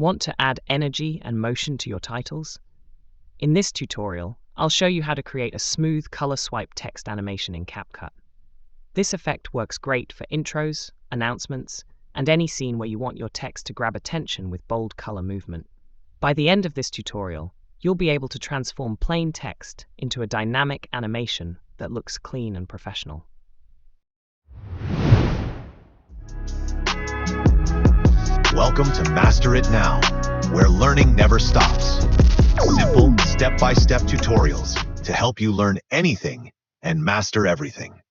Want to add energy and motion to your titles? In this tutorial, I'll show you how to create a smooth color swipe text animation in CapCut. This effect works great for intros, announcements, and any scene where you want your text to grab attention with bold color movement. By the end of this tutorial, you'll be able to transform plain text into a dynamic animation that looks clean and professional. Welcome to Master It Now, where learning never stops. Simple, step-by-step tutorials to help you learn anything and master everything.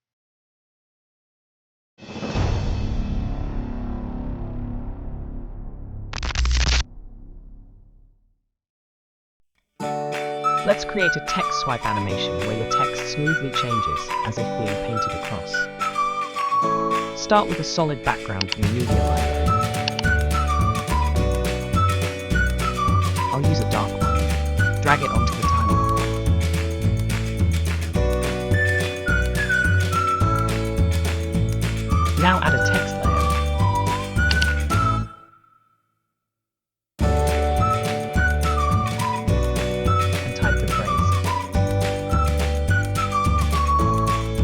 Let's create a text swipe animation where your text smoothly changes as if being painted across. Start with a solid background from the media library. I'll use a dark one. Drag it onto the timeline. Now add a text layer. And type the phrase.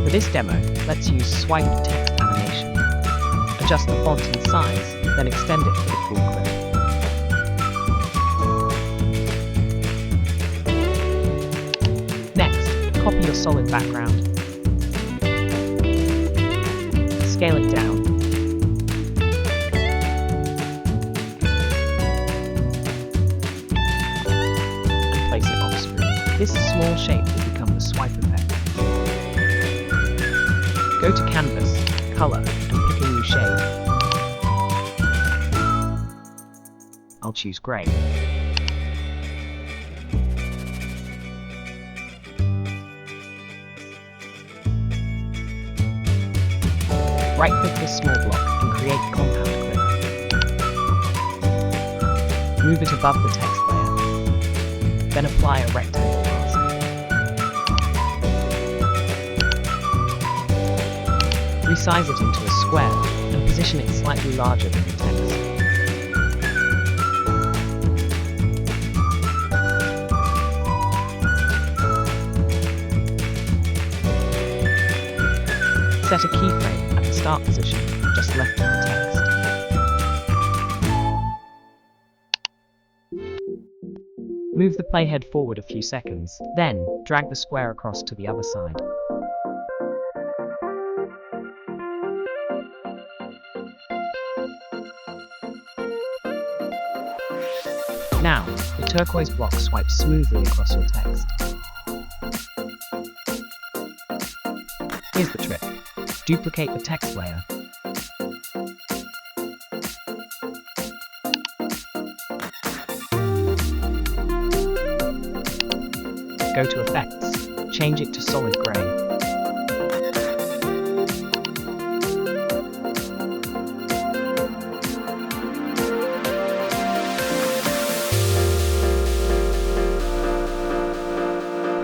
For this demo, let's use swipe text animation. Adjust the font and size, then extend it for the full clip. Copy your solid background, scale it down, and place it off screen. This small shape will become the swipe effect. Go to Canvas, Color, and pick a new shade. I'll choose Gray. Right-click this small block and create compound clip. Move it above the text layer. Then apply a rectangle mask. Resize it into a square and position it slightly larger than the text. Set a keyframe at the start position, just left of the text. Move the playhead forward a few seconds, then drag the square across to the other side. Now, the turquoise block swipes smoothly across your text. Here's the trick. Duplicate the text layer. Go to Effects, change it to solid gray.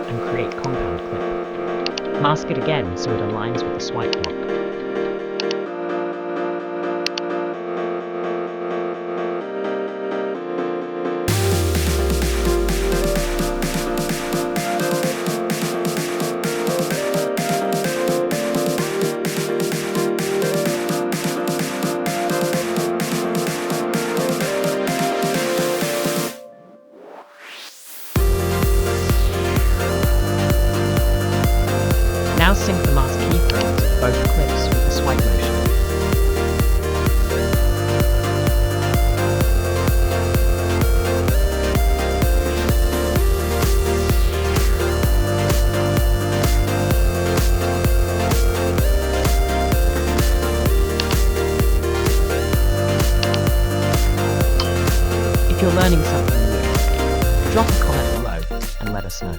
And create compound clip. Mask it again so it aligns with the swipe block. Now sync the mask keyframes of both clips with the swipe motion. If you're learning something new, drop a comment below and let us know.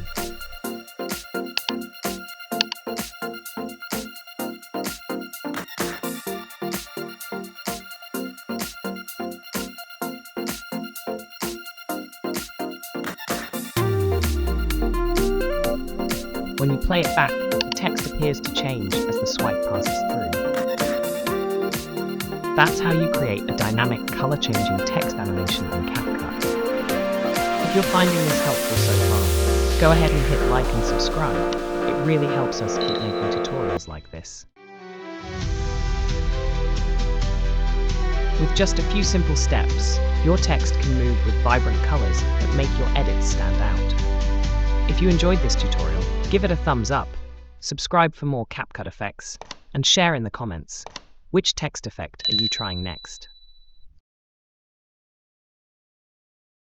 When you play it back, the text appears to change as the swipe passes through. That's how you create a dynamic color-changing text animation in CapCut. If you're finding this helpful so far, go ahead and hit like and subscribe. It really helps us keep making tutorials like this. With just a few simple steps, your text can move with vibrant colors that make your edits stand out. If you enjoyed this tutorial, give it a thumbs up, subscribe for more CapCut effects, and share in the comments. Which text effect are you trying next?